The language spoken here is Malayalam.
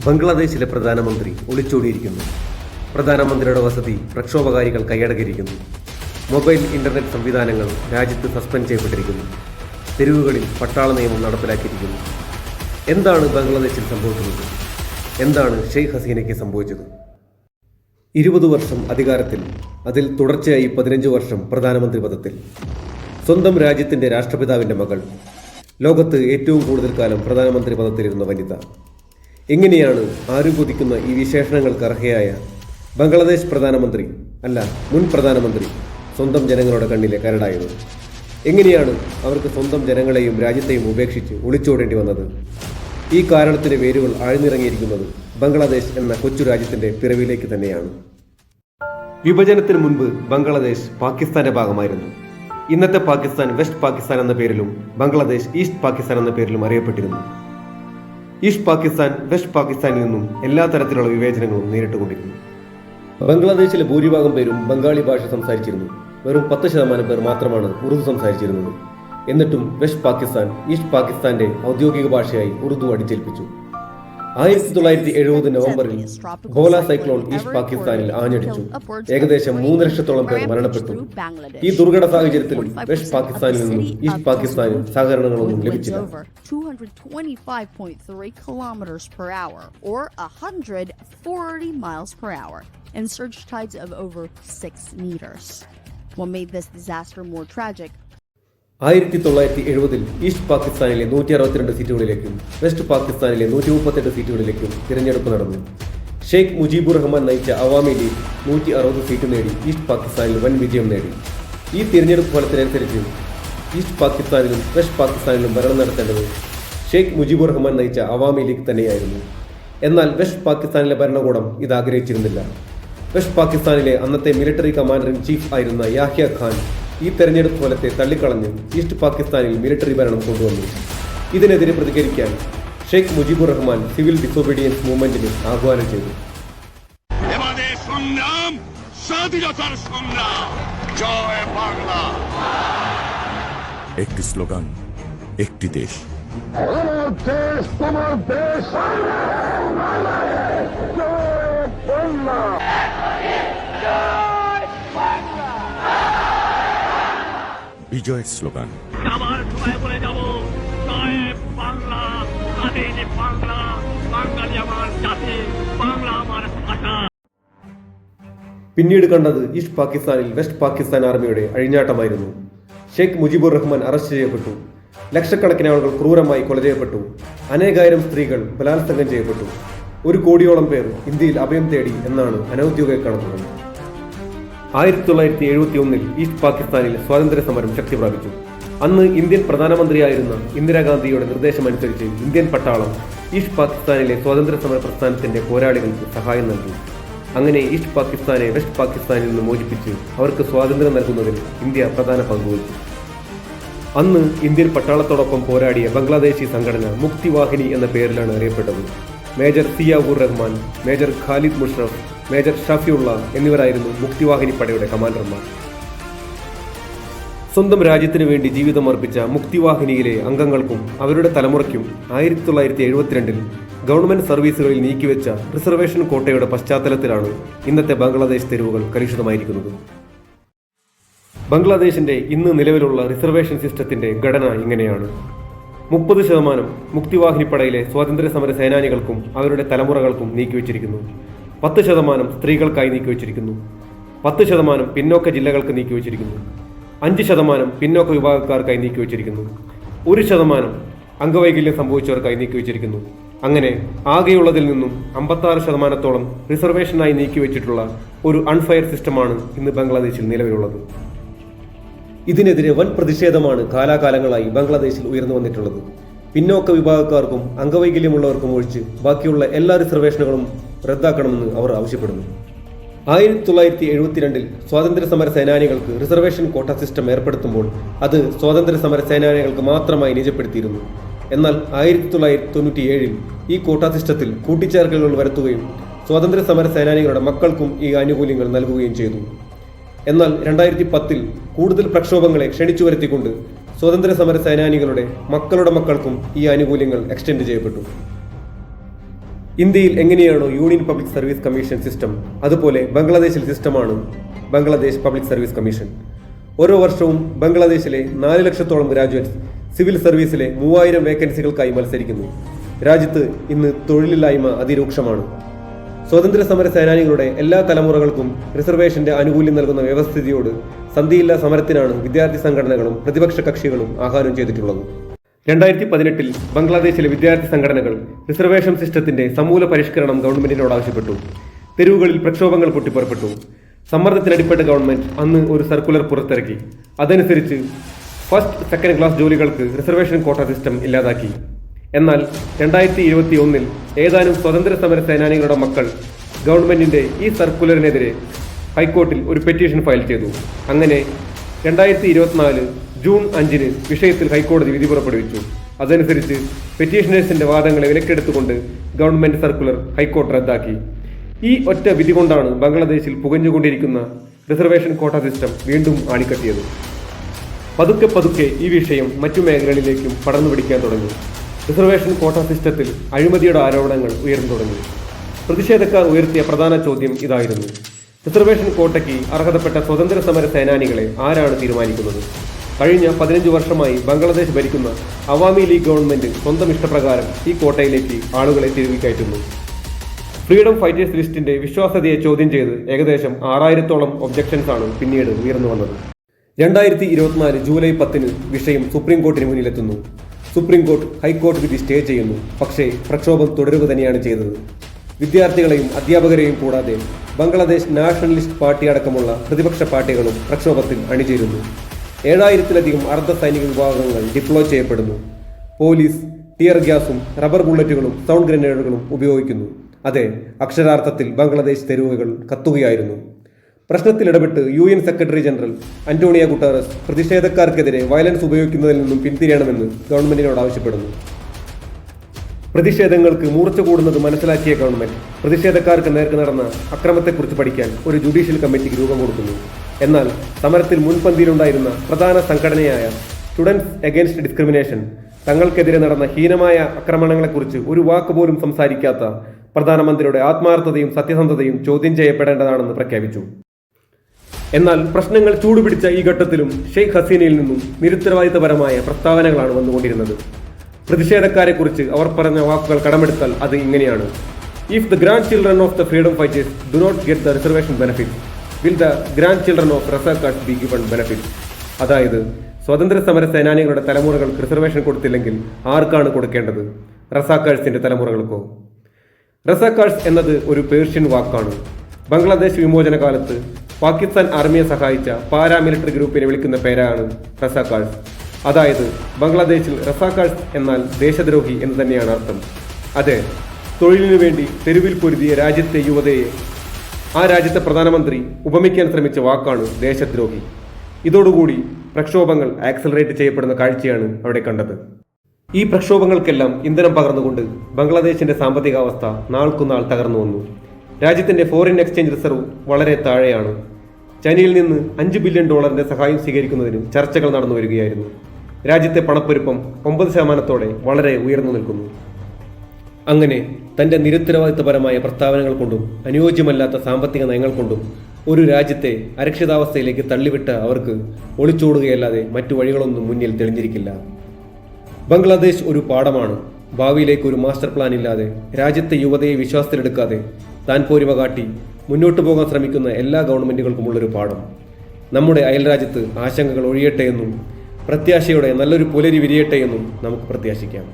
ബംഗ്ലാദേശിലെ പ്രധാനമന്ത്രി ഒളിച്ചോടിയിരിക്കുന്നു. പ്രധാനമന്ത്രിയുടെ വസതി പ്രക്ഷോഭകാരികൾ കൈയടക്കിയിരിക്കുന്നു. മൊബൈൽ ഇന്റർനെറ്റ് സംവിധാനങ്ങൾ രാജ്യത്ത് സസ്പെൻഡ് ചെയ്യപ്പെട്ടിരിക്കുന്നു. തെരുവുകളിൽ പട്ടാള നിയമം നടപ്പിലാക്കിയിരിക്കുന്നു. എന്താണ് ബംഗ്ലാദേശിൽ സംഭവിക്കുന്നത്? എന്താണ് ഷെയ്ഖ് ഹസീനയ്ക്ക് സംഭവിച്ചത്? 20 വർഷം അധികാരത്തിൽ, അതിൽ തുടർച്ചയായി 15 വർഷം പ്രധാനമന്ത്രി പദത്തിൽ. സ്വന്തം രാജ്യത്തിൻ്റെ രാഷ്ട്രപിതാവിൻ്റെ മകൾ, ലോകത്ത് ഏറ്റവും കൂടുതൽ കാലം പ്രധാനമന്ത്രി പദത്തിലിരുന്ന വനിത. എങ്ങനെയാണ് ആരും കൊതിക്കുന്ന ഈ വിശേഷണങ്ങൾക്ക് അർഹയായ ബംഗ്ലാദേശ് പ്രധാനമന്ത്രി, അല്ല മുൻ പ്രധാനമന്ത്രി, സ്വന്തം ജനങ്ങളുടെ കണ്ണിലെ കരടായത്? എങ്ങനെയാണ് അവർക്ക് സ്വന്തം ജനങ്ങളെയും രാജ്യത്തെയും ഉപേക്ഷിച്ച് ഒളിച്ചോടേണ്ടി വന്നത്? ഈ കാരണത്തിന് വേരുകൾ ആഴ്ന്നിറങ്ങിയിരിക്കുന്നത് ബംഗ്ലാദേശ് എന്ന കൊച്ചു രാജ്യത്തിൻ്റെ പിറവിയിലേക്ക് തന്നെയാണ്. വിഭജനത്തിന് മുൻപ് ബംഗ്ലാദേശ് പാകിസ്ഥാന്റെ ഭാഗമായിരുന്നു. ഇന്നത്തെ പാകിസ്ഥാൻ വെസ്റ്റ് പാകിസ്ഥാൻ എന്ന പേരിലും ബംഗ്ലാദേശ് ഈസ്റ്റ് പാകിസ്ഥാൻ എന്ന പേരിലും അറിയപ്പെട്ടിരുന്നു. ഈസ്റ്റ് പാകിസ്ഥാൻ വെസ്റ്റ് പാകിസ്ഥാനിൽ നിന്നും എല്ലാ തരത്തിലുള്ള വിവേചനങ്ങളും നേരിട്ടുകൊണ്ടിരുന്നു. ബംഗ്ലാദേശിലെ ഭൂരിഭാഗം പേരും ബംഗാളി ഭാഷ സംസാരിച്ചിരുന്നു. വെറും 10% പേർ മാത്രമാണ് ഉറുദു സംസാരിച്ചിരുന്നത്. എന്നിട്ടും വെസ്റ്റ് പാകിസ്ഥാൻ ഈസ്റ്റ് പാകിസ്ഥാന്റെ ഔദ്യോഗിക ഭാഷയായി ഉറുദു അടിച്ചേൽപ്പിച്ചു. 1970 നവംബറിൽ ഭോല സൈക്ലോൺ ഈസ്റ്റ് പാകിസ്ഥാനിൽ ആഞ്ഞടിച്ചു. ഏകദേശം 3 ലക്ഷത്തോളം പേർ മരണപ്പെട്ടു. ഈ ദുർഘട സാഹചര്യത്തിലും വെസ്റ്റ് പാകിസ്ഥാനിൽ നിന്നും ഈസ്റ്റ് പാകിസ്ഥാന് സഹകരണങ്ങളൊന്നും ലഭിച്ചില്ല. 225.3 kilometers per hour or 140 miles per hour and surge tides of over 6 meters. What made this disaster more tragic? 1970 east പാകിസ്ഥാനിലെ 162 സീറ്റുകളിലേക്കും വെസ്റ്റ് പാകിസ്ഥാനിലെ 138 സീറ്റുകളിലേക്കും തിരഞ്ഞെടുപ്പ് നടന്നു. ഷെയ്ഖ് മുജീബുർ റഹ്മാൻ നയിച്ച അവാമി ലീഗ് 160 സീറ്റ് നേടി ഈസ്റ്റ് പാകിസ്ഥാനിൽ വൻ വിജയം നേടി. ഈ തിരഞ്ഞെടുപ്പ് ഫലത്തിനനുസരിച്ച് ഈസ്റ്റ് പാകിസ്ഥാനിലും വെസ്റ്റ് പാകിസ്ഥാനിലും ഭരണം നടത്തേണ്ടത് ഷെയ്ഖ് മുജീബുർ റഹ്മാൻ നയിച്ച അവാമി ലീഗ് തന്നെയായിരുന്നു. എന്നാൽ വെസ്റ്റ് പാകിസ്ഥാനിലെ ഭരണകൂടം ഇത് ആഗ്രഹിച്ചിരുന്നില്ല. വെസ്റ്റ് പാകിസ്ഥാനിലെ അന്നത്തെ മിലിറ്ററി കമാൻഡർ ഇൻ ചീഫ് ആയിരുന്ന യാഹ്യ ഖാൻ ഈ തെരഞ്ഞെടുപ്പ് ഫലത്തെ തള്ളിക്കളഞ്ഞ് ഈസ്റ്റ് പാകിസ്ഥാനിൽ മിലിറ്ററി ഭരണം കൊണ്ടുവന്നു. ഇതിനെതിരെ പ്രതികരിക്കാൻ ഷെയ്ഖ് മുജീബുർ റഹ്മാൻ സിവിൽ ഡിസോബീഡിയൻസ് മൂവ്മെന്റിന് ആഹ്വാനം ചെയ്തു. একটি স্লোগান, একটি দেশ। বিজয়ের স্লোগান। പിന്നീട് കണ്ടത് ഈസ്റ്റ് പാകിസ്ഥാനിൽ വെസ്റ്റ് പാകിസ്ഥാൻ ആർമിയുടെ അഴിഞ്ഞാട്ടമായിരുന്നു. ഷെയ്ഖ് മുജീബുർ റഹ്മാൻ അറസ്റ്റ് ചെയ്യപ്പെട്ടു. ലക്ഷക്കണക്കിന് ആളുകൾ ക്രൂരമായി കൊല ചെയ്യപ്പെട്ടു. അനേകായിരം സ്ത്രീകൾ ബലാത്സംഗം ചെയ്യപ്പെട്ടു. 1 കോടിയോളം പേർ ഇന്ത്യയിൽ അഭയം തേടി എന്നാണ് അനൌദ്യോഗിക കണക്കുകൾ. 1971 ഈസ്റ്റ് പാകിസ്ഥാനിൽ സ്വാതന്ത്ര്യ സമരം ശക്തി പ്രാപിച്ചു. അന്ന് ഇന്ത്യൻ പ്രധാനമന്ത്രിയായിരുന്ന ഇന്ദിരാഗാന്ധിയുടെ നിർദ്ദേശമനുസരിച്ച് ഇന്ത്യൻ പട്ടാളം ഈസ്റ്റ് പാകിസ്ഥാനിലെ സ്വാതന്ത്ര്യ സമര പ്രസ്ഥാനത്തിന്റെ പോരാളികൾക്ക് സഹായം നൽകി. അങ്ങനെ ഈസ്റ്റ് പാകിസ്ഥാനെ വെസ്റ്റ് പാകിസ്ഥാനിൽ നിന്ന് മോചിപ്പിച്ച് അവർക്ക് സ്വാതന്ത്ര്യം നൽകുന്നതിൽ ഇന്ത്യ പ്രധാന പങ്കുവച്ചു. അന്ന് ഇന്ത്യൻ പട്ടാളത്തോടൊപ്പം പോരാടിയ ബംഗ്ലാദേശി സംഘടന മുക്തി വാഹിനി എന്ന പേരിലാണ് അറിയപ്പെട്ടത്. Major Ziaur Rahman, major Khalid Mushraf, major ഷഫിയുള്ള എന്നിവരായിരുന്നു മുക്തിവാഹിനി പടയുടെ കമാൻഡർമാർ. സ്വന്തം രാജ്യത്തിനു വേണ്ടി ജീവിതമർപ്പിച്ച മുക്തിവാഹിനിയിലെ അംഗങ്ങൾക്കും അവരുടെ തലമുറയ്ക്കും 1972 ഗവൺമെന്റ് സർവീസുകളിൽ നീക്കിവെച്ച റിസർവേഷൻ കോട്ടയുടെ പശ്ചാത്തലത്തിലാണ് ഇന്നത്തെ ബംഗ്ലാദേശ് തെരുവുകൾ കലുഷിതമായിരിക്കുന്നത്. ബംഗ്ലാദേശിന്റെ ഇന്ന് നിലവിലുള്ള റിസർവേഷൻ സിസ്റ്റത്തിന്റെ ഘടന ഇങ്ങനെയാണ്: 30% മുക്തിവാഹിനിപ്പടയിലെ സ്വാതന്ത്ര്യ സമര സേനാനികൾക്കും അവരുടെ തലമുറകൾക്കും നീക്കിവെച്ചിരിക്കുന്നു. 10% സ്ത്രീകൾക്കായി നീക്കിവെച്ചിരിക്കുന്നു. 10% പിന്നോക്ക ജില്ലകൾക്ക് നീക്കിവെച്ചിരിക്കുന്നു. 5% പിന്നോക്ക വിഭാഗക്കാർക്കായി നീക്കിവെച്ചിരിക്കുന്നു. 1% അംഗവൈകല്യം സംഭവിച്ചവർക്കായി നീക്കിവെച്ചിരിക്കുന്നു. അങ്ങനെ ആകെയുള്ളതിൽ നിന്നും 56%-ഓളം റിസർവേഷനായി നീക്കിവെച്ചിട്ടുള്ള ഒരു അൺഫെയർ സിസ്റ്റമാണ് ഇന്ന് ബംഗ്ലാദേശിൽ നിലവിലുള്ളത്. ഇതിനെതിരെ വൻ പ്രതിഷേധമാണ് കാലാകാലങ്ങളായി ബംഗ്ലാദേശിൽ ഉയർന്നു വന്നിട്ടുള്ളത്. പിന്നോക്ക വിഭാഗക്കാർക്കും അംഗവൈകല്യമുള്ളവർക്കും ഒഴിച്ച് ബാക്കിയുള്ള എല്ലാ റിസർവേഷനുകളും റദ്ദാക്കണമെന്ന് അവർ ആവശ്യപ്പെടുന്നു. 1972 സ്വാതന്ത്ര്യ സമര സേനാനികൾക്ക് റിസർവേഷൻ കോട്ട സിസ്റ്റം ഏർപ്പെടുത്തുമ്പോൾ അത് സ്വാതന്ത്ര്യ സമര സേനാനികൾക്ക് മാത്രമായി നിജപ്പെടുത്തിയിരുന്നു. എന്നാൽ 1997 ഈ കോട്ട സിസ്റ്റത്തിൽ കൂട്ടിച്ചേർക്കലുകൾ വരുത്തുകയും സ്വാതന്ത്ര്യ സമര സേനാനികളുടെ മക്കൾക്കും ഈ ആനുകൂല്യങ്ങൾ നൽകുകയും ചെയ്തു. എന്നാൽ 2010 കൂടുതൽ പ്രക്ഷോഭങ്ങളെ ക്ഷണിച്ചു വരുത്തിക്കൊണ്ട് സ്വാതന്ത്ര്യ സമര സേനാനികളുടെ മക്കളുടെ മക്കൾക്കും ഈ ആനുകൂല്യങ്ങൾ എക്സ്റ്റെൻഡ് ചെയ്യപ്പെട്ടു. ഇന്ത്യയിൽ എങ്ങനെയാണോ union public service commission system, അതുപോലെ ബംഗ്ലാദേശിൽ സിസ്റ്റമാണ് ബംഗ്ലാദേശ് പബ്ലിക് സർവീസ് കമ്മീഷൻ. ഓരോ വർഷവും ബംഗ്ലാദേശിലെ 4 ലക്ഷത്തോളം ഗ്രാജുവേറ്റ്സ് സിവിൽ സർവീസിലെ 3000 വേക്കൻസികൾക്കായി മത്സരിക്കുന്നു. രാജ്യത്ത് ഇന്ന് തൊഴിലില്ലായ്മ അതിരൂക്ഷമാണ്. സ്വാതന്ത്ര്യ സമര സേനാനികളുടെ എല്ലാ തലമുറകൾക്കും റിസർവേഷന്റെ ആനുകൂല്യം നൽകുന്ന വ്യവസ്ഥിതിയോട് സന്ധിയില്ലാ സമരത്തിനാണ് വിദ്യാർത്ഥി സംഘടനകളും പ്രതിപക്ഷ കക്ഷികളും ആഹ്വാനം ചെയ്തിട്ടുള്ളത്. 2018 ബംഗ്ലാദേശിലെ വിദ്യാർത്ഥി സംഘടനകൾ റിസർവേഷൻ സിസ്റ്റത്തിന്റെ സമൂല പരിഷ്കരണം ഗവൺമെന്റിനോട് ആവശ്യപ്പെട്ടു. തെരുവുകളിൽ പ്രക്ഷോഭങ്ങൾ പൊട്ടിപ്പുറപ്പെട്ടു. സമ്മർദ്ദത്തിനടിപ്പെട്ട ഗവൺമെന്റ് അന്ന് ഒരു സർക്കുലർ പുറത്തിറക്കി. അതനുസരിച്ച് ഫസ്റ്റ് സെക്കൻഡ് ക്ലാസ് ജോലികൾക്ക് റിസർവേഷൻ കോട്ട സിസ്റ്റം ഇല്ലാതാക്കി. എന്നാൽ 2021 ഏതാനും സ്വതന്ത്ര സമര സേനാനികളുടെ മക്കൾ ഗവൺമെന്റിന്റെ ഈ സർക്കുലറിനെതിരെ ഹൈക്കോർട്ടിൽ ഒരു പെറ്റീഷൻ ഫയൽ ചെയ്തു. അങ്ങനെ 2024 ജൂൺ 5 വിഷയത്തിൽ ഹൈക്കോടതി വിധി പുറപ്പെടുവിച്ചു. അതനുസരിച്ച് പെറ്റീഷനേഴ്സിന്റെ വാദങ്ങളെ വിലക്കെടുത്തുകൊണ്ട് ഗവൺമെന്റ് സർക്കുലർ ഹൈക്കോടതി റദ്ദാക്കി. ഈ ഒറ്റ വിധി കൊണ്ടാണ് ബംഗ്ലാദേശിൽ പുകഞ്ഞുകൊണ്ടിരിക്കുന്ന റിസർവേഷൻ കോട്ട സിസ്റ്റം വീണ്ടും ആളിക്കത്തിയത്. പതുക്കെ പതുക്കെ ഈ വിഷയം മറ്റു മേഖലകളിലേക്കും പടർന്നു പിടിക്കാൻ തുടങ്ങി. റിസർവേഷൻ കോട്ട സിസ്റ്റത്തിൽ അഴിമതിയുടെ ആരോപണങ്ങൾ ഉയർന്നു തുടങ്ങി. പ്രതിഷേധക്കാർ ഉയർത്തിയ പ്രധാന ചോദ്യം ഇതായിരുന്നു: റിസർവേഷൻ കോട്ടയ്ക്ക് അർഹതപ്പെട്ട സ്വതന്ത്ര സമര സേനാനികളെ ആരാണ് തീരുമാനിക്കുന്നത്? കഴിഞ്ഞ 15 വർഷമായി ബംഗ്ലാദേശ് ഭരിക്കുന്ന അവാമി ലീഗ് ഗവൺമെന്റ് സ്വന്തം ഇഷ്ടപ്രകാരം ഈ കോട്ടയിലേക്ക് ആളുകളെ തിരികെ കയറ്റുന്നു. ഫ്രീഡം ഫൈറ്റേഴ്സ് ലിസ്റ്റിന്റെ വിശ്വാസ്യതയെ ചോദ്യം ചെയ്ത് ഏകദേശം 6000-ഓളം ഒബ്ജക്ഷൻസ് ആണ് പിന്നീട് ഉയർന്നു വന്നത്. 2024 ജൂലൈ 10 വിഷയം സുപ്രീം കോർട്ടിന് മുന്നിലെത്തുന്നു. സുപ്രീം കോർട്ട് ഹൈക്കോടതി വിധി സ്റ്റേ ചെയ്യുന്നു. പക്ഷേ പ്രക്ഷോഭം തുടരുക തന്നെയാണ് ചെയ്തത്. വിദ്യാർത്ഥികളെയും അധ്യാപകരെയും കൂടാതെ ബംഗ്ലാദേശ് നാഷണലിസ്റ്റ് പാർട്ടി അടക്കമുള്ള പ്രതിപക്ഷ പാർട്ടികളും പ്രക്ഷോഭത്തിൽ അണിചേരുന്നു. 7000-ലധികം അർദ്ധ സൈനിക വിഭാഗങ്ങൾ ഡിപ്ലോയ് ചെയ്യപ്പെടുന്നു. പോലീസ് ടിയർ ഗ്യാസും റബ്ബർ ബുള്ളറ്റുകളും സൗണ്ട് ഗ്രനേഡുകളും ഉപയോഗിക്കുന്നു. അതെ, അക്ഷരാർത്ഥത്തിൽ ബംഗ്ലാദേശ് തെരുവുകൾ കത്തുകയായിരുന്നു. പ്രശ്നത്തിൽ ഇടപെട്ട് UN secretary general Antonio Guterres പ്രതിഷേധക്കാർക്കെതിരെ വയലൻസ് ഉപയോഗിക്കുന്നതിൽ നിന്നും പിന്തിരിയണമെന്ന് ഗവൺമെന്റിനോട് ആവശ്യപ്പെടുന്നു. പ്രതിഷേധങ്ങൾക്ക് മൂർച്ച കൂടുന്നത് മനസ്സിലാക്കിയ ഗവൺമെന്റ് പ്രതിഷേധക്കാർക്ക് നേർക്ക് നടന്ന അക്രമത്തെക്കുറിച്ച് പഠിക്കാൻ ഒരു ജുഡീഷ്യൽ കമ്മിറ്റിക്ക് രൂപം കൊടുക്കുന്നു. എന്നാൽ സമരത്തിൽ മുൻപന്തിയിലുണ്ടായിരുന്ന പ്രധാന സംഘടനയായ സ്റ്റുഡൻസ് എഗെയിൻസ്റ്റ് ഡിസ്ക്രിമിനേഷൻ തങ്ങൾക്കെതിരെ നടന്ന ഹീനമായ ആക്രമണങ്ങളെക്കുറിച്ച് ഒരു വാക്കുപോലും സംസാരിക്കാത്ത പ്രധാനമന്ത്രിയുടെ ആത്മാർത്ഥതയും സത്യസന്ധതയും ചോദ്യം ചെയ്യപ്പെടേണ്ടതാണെന്ന് പ്രഖ്യാപിച്ചു. എന്നാൽ പ്രശ്നങ്ങൾ ചൂടുപിടിച്ച ഈ ഘട്ടത്തിലും ഷെയ്ഖ് ഹസീനയിൽ നിന്നും നിരുത്തരവാദിത്തപരമായ പ്രസ്താവനകളാണ് വന്നുകൊണ്ടിരുന്നത്. പ്രതിഷേധക്കാരെക്കുറിച്ച് അവർ പറഞ്ഞ വാക്കുകൾ കടമെടുത്താൽ അത് ഇങ്ങനെയാണ്: if the grand children of the freedom fighters do not get the reservation benefit, will the grand children of Razakars be given benefit? അതായത്, സ്വാതന്ത്ര്യ സമര സേനാനികളുടെ തലമുറകൾക്ക് റിസർവേഷൻ കൊടുത്തില്ലെങ്കിൽ ആർക്കാണ് കൊടുക്കേണ്ടത്? റസാക്കാഴ്സിന്റെ തലമുറകൾക്കോ? റസാക്കാഴ്സ് എന്നത് ഒരു പേർഷ്യൻ വാക്കാണ്. ബംഗ്ലാദേശ് വിമോചന കാലത്ത് പാകിസ്ഥാൻ ആർമിയെ സഹായിച്ച പാരാമിലിറ്ററി ഗ്രൂപ്പിനെ വിളിക്കുന്ന പേരാണ് റസാക്കാഴ്സ്. അതായത്, ബംഗ്ലാദേശിൽ റസാക്കാഴ്സ് എന്നാൽ ദേശദ്രോഹി എന്ന് തന്നെയാണ് അർത്ഥം. അതെ, തൊഴിലിനു വേണ്ടി തെരുവിൽ പൊരുതിയ രാജ്യത്തെ യുവതയെ ആ രാജ്യത്തെ പ്രധാനമന്ത്രി ഉപമിക്കാൻ ശ്രമിച്ച വാക്കാണ് ദേശദ്രോഹി. ഇതോടുകൂടി പ്രക്ഷോഭങ്ങൾ ആക്സലറേറ്റ് ചെയ്യപ്പെടുന്ന കാഴ്ചയാണ് അവിടെ കണ്ടത്. ഈ പ്രക്ഷോഭങ്ങൾക്കെല്ലാം ഇന്ധനം പകർന്നുകൊണ്ട് ബംഗ്ലാദേശിന്റെ സാമ്പത്തികാവസ്ഥ നാൾക്കുനാൾ തകർന്നു വന്നു. രാജ്യത്തിന്റെ ഫോറിൻ എക്സ്ചേഞ്ച് റിസർവ് വളരെ താഴെയാണ്. ചൈനയിൽ നിന്ന് $5 ബില്യൺ സഹായം സ്വീകരിക്കുന്നതിന് ചർച്ചകൾ നടന്നു വരികയായിരുന്നു. രാജ്യത്തെ പണപ്പെരുപ്പം 9% വളരെ ഉയർന്നു നിൽക്കുന്നു. അങ്ങനെ തന്റെ നിരുത്തരവാദിത്തപരമായ പ്രസ്താവനകൾ കൊണ്ടും അനുയോജ്യമല്ലാത്ത സാമ്പത്തിക നയങ്ങൾ കൊണ്ടും ഒരു രാജ്യത്തെ അരക്ഷിതാവസ്ഥയിലേക്ക് തള്ളിവിട്ട അവർക്ക് ഒളിച്ചോടുകയല്ലാതെ മറ്റു വഴികളൊന്നും മുന്നിൽ തെളിഞ്ഞിരിക്കില്ല. ബംഗ്ലാദേശ് ഒരു പാഠമാണ്. ഭാവിയിലേക്ക് ഒരു മാസ്റ്റർ പ്ലാൻ ഇല്ലാതെ, രാജ്യത്തെ യുവതയെ വിശ്വാസത്തിലെടുക്കാതെ താൻ പോരിമ കാട്ടി മുന്നോട്ടു പോകാൻ ശ്രമിക്കുന്ന എല്ലാ ഗവൺമെന്റുകൾക്കുമുള്ളൊരു പാഠം. നമ്മുടെ അയൽരാജ്യത്ത് ആശങ്കകൾ ഒഴിയട്ടെ എന്നും പ്രത്യാശയോടെ നല്ലൊരു പുലരി വിരിയട്ടെ എന്നും നമുക്ക് പ്രത്യാശിക്കാം.